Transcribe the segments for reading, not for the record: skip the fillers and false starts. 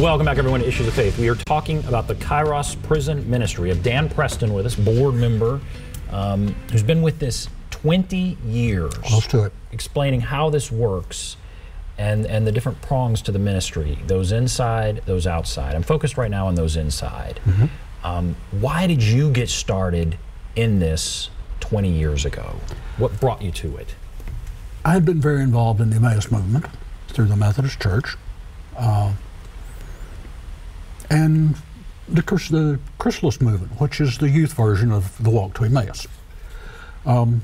Welcome back, everyone, to Issues of Faith. We are talking about the Kairos Prison Ministry. We have Dan Preston with us, board member, who's been with this 20 years. Close to it. Explaining how this works and the different prongs to the ministry, those inside, those outside. I'm focused right now on those inside. Why did you get started in this 20 years ago? What brought you to it? I had been very involved in the Emmaus movement through the Methodist Church. And the Chrysalis movement, which is the youth version of the Walk to Emmaus. And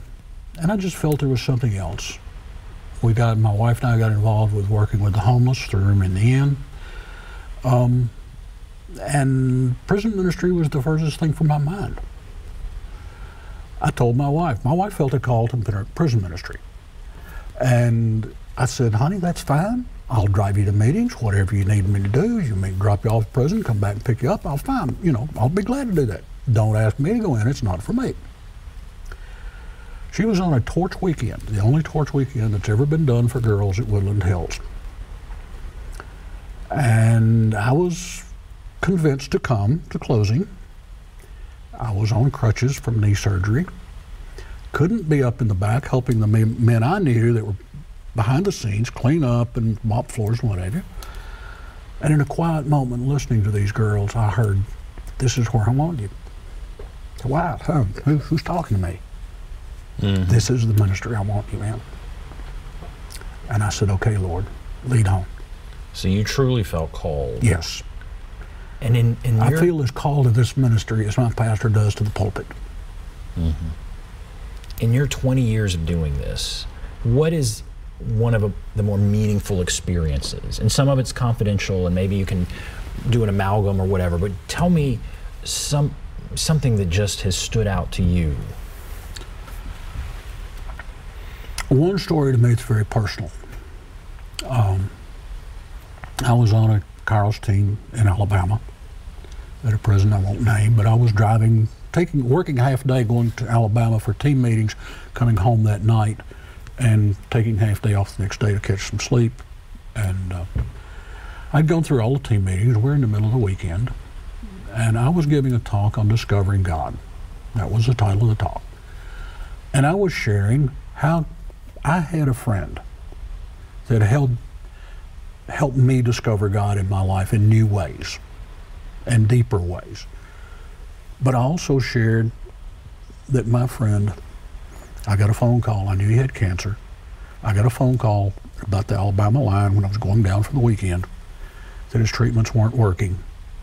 I just felt there was something else. My wife and I got involved with working with the homeless, threw them in the inn. And prison ministry was the furthest thing from my mind. I told my wife felt a call to prison ministry. And I said, honey, that's fine. I'll drive you to meetings, whatever you need me to do. You may drop you off at prison, come back and pick you up, I'll be glad to do that. Don't ask me to go in, it's not for me. She was on a torch weekend, the only torch weekend that's ever been done for girls at Woodland Hills. And I was convinced to come to closing. I was on crutches from knee surgery. Couldn't be up in the back helping the men I knew that were behind the scenes, clean up and mop floors and whatever. And in a quiet moment, listening to these girls, I heard, this is where I want you. Wow, who's talking to me? This is the ministry I want you in. And I said, okay, Lord, lead on. So you truly felt called. Yes. And I feel as called to this ministry as my pastor does to the pulpit. In your 20 years of doing this, what is one of the more meaningful experiences? And some of it's confidential, and maybe you can do an amalgam or whatever, but tell me something that just has stood out to you. One story to me that's very personal. I was on a Kairos team in Alabama at a prison I won't name, but I was driving, working half a day, going to Alabama for team meetings, coming home that night, and taking half day off the next day to catch some sleep. And I'd gone through all the team meetings. We're in the middle of the weekend, and I was giving a talk on discovering God. That was the title of the talk. And I was sharing how I had a friend that helped me discover God in my life in new ways and deeper ways. But I also shared that my friend, I got a phone call. I knew he had cancer. I got a phone call about the Alabama line when I was going down for the weekend that his treatments weren't working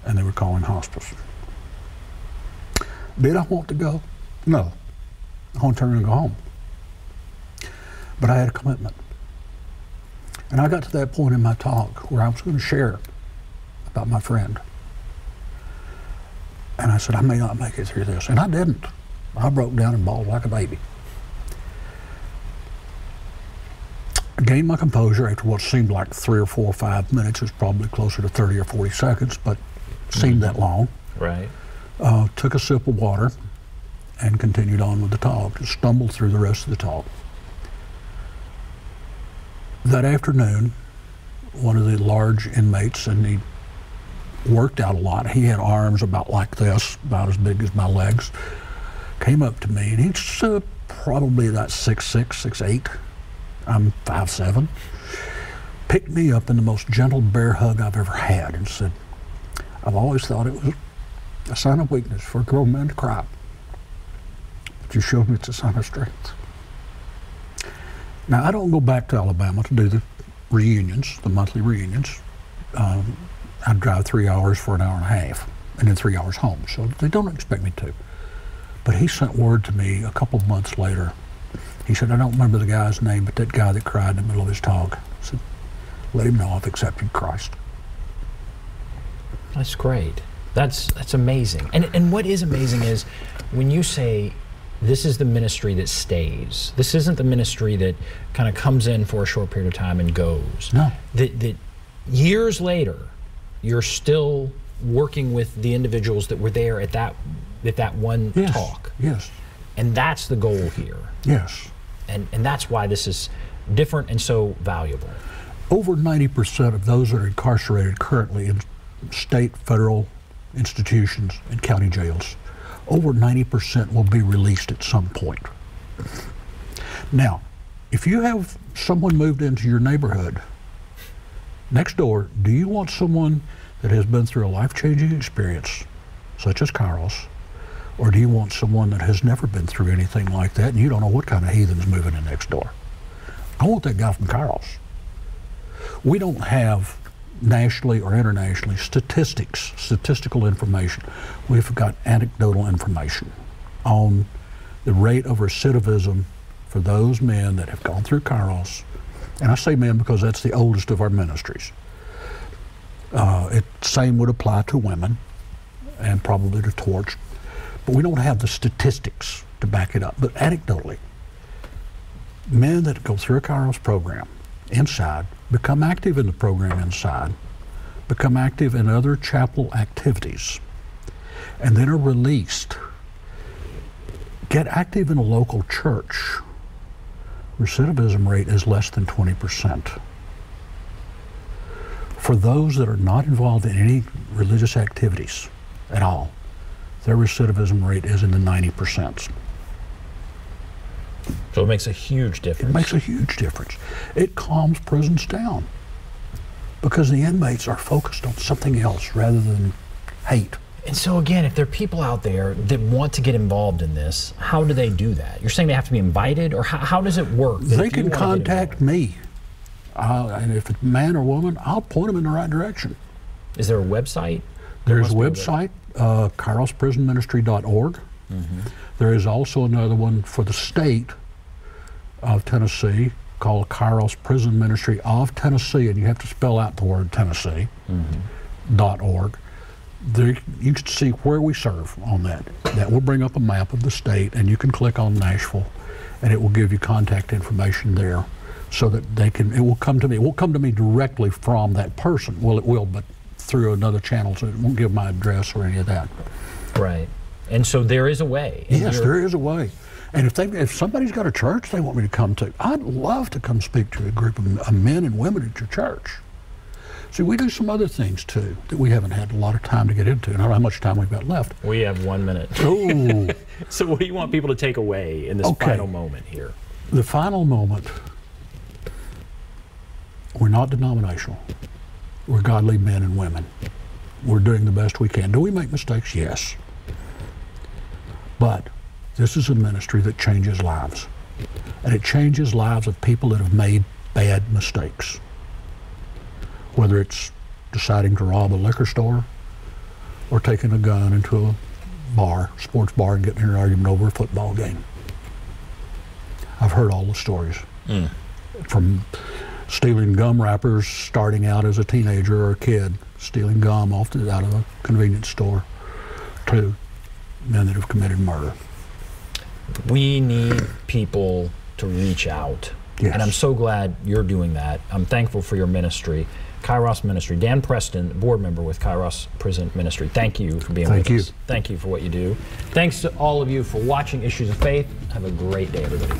and they were calling hospice. Did I want to go? No. I want to turn and go home. But I had a commitment. And I got to that point in my talk where I was going to share about my friend. And I said, I may not make it through this. And I didn't. I broke down and bawled like a baby. I gained my composure after what seemed like 3 or 4 or 5 minutes. It was probably closer to 30 or 40 seconds, but seemed that long. Right. Took a sip of water and continued on with the talk. Just stumbled through the rest of the talk. That afternoon, one of the large inmates, and he worked out a lot. He had arms about like this, about as big as my legs, came up to me, and he's probably about 6'6", 6'8". I'm 5'7". Picked me up in the most gentle bear hug I've ever had and said, I've always thought it was a sign of weakness for a grown man to cry. But you showed me it's a sign of strength. Now, I don't go back to Alabama to do the reunions, the monthly reunions. I drive 3 hours for an hour and a half, and then 3 hours home, so they don't expect me to. But he sent word to me a couple of months later. He said, I don't remember the guy's name, but that guy that cried in the middle of his talk, I said, let him know I've accepted Christ. That's great. That's amazing. And what is amazing is when you say, this is the ministry that stays. This isn't the ministry that kind of comes in for a short period of time and goes. No. That years later, you're still working with the individuals that were there at that one talk. Yes. And that's the goal here. Yes. And that's why this is different and so valuable. Over 90% of those that are incarcerated currently state, federal institutions and county jails, over 90% will be released at some point. Now, if you have someone moved into your neighborhood next door, do you want someone that has been through a life-changing experience, such as Kairos, or do you want someone that has never been through anything like that and you don't know what kind of heathen's moving in next door? I want that guy from Kairos. We don't have nationally or internationally statistical information. We've got anecdotal information on the rate of recidivism for those men that have gone through Kairos. And I say men because that's the oldest of our ministries. Same would apply to women and probably to torch. But we don't have the statistics to back it up. But anecdotally, men that go through a Kairos program inside, become active in the program inside, become active in other chapel activities, and then are released, get active in a local church, recidivism rate is less than 20%. For those that are not involved in any religious activities at all, their recidivism rate is in the 90%. So it makes a huge difference. It makes a huge difference. It calms prisons down because the inmates are focused on something else rather than hate. And so again, if there are people out there that want to get involved in this, how do they do that? You're saying they have to be invited, or how does it work? They can contact me. And if it's a man or woman, I'll point them in the right direction. Is there a website? There's a website, KairosPrisonMinistry.org. There is also another one for the state of Tennessee called Kairos Prison Ministry of Tennessee, and you have to spell out the word Tennessee, .org. There, you can see where we serve on that. That will bring up a map of the state, and you can click on Nashville, and it will give you contact information there so that they can, it will come to me. It won't come to me directly from that person. Well, it will, but through another channel, so it won't give my address or any of that. Right. And so there is a way. Yes, there is a way. And if somebody's got a church they want me to come to, I'd love to come speak to a group of men and women at your church. See, we do some other things too that we haven't had a lot of time to get into. I don't know how much time we've got left. We have 1 minute. Oh. So what do you want people to take away in this final moment here? The final moment, we're not denominational. We're godly men and women. We're doing the best we can. Do we make mistakes? Yes. But this is a ministry that changes lives. And it changes lives of people that have made bad mistakes. Whether it's deciding to rob a liquor store or taking a gun into a bar, sports bar, and getting in an argument over a football game. I've heard all the stories. From stealing gum wrappers starting out as a teenager or a kid, stealing gum out of a convenience store, to men that have committed murder. We need people to reach out. Yes. And I'm so glad you're doing that. I'm thankful for your ministry. Kairos Ministry. Dan Preston, board member with Kairos Prison Ministry. Thank you for being with us. Thank you for what you do. Thanks to all of you for watching Issues of Faith. Have a great day, everybody.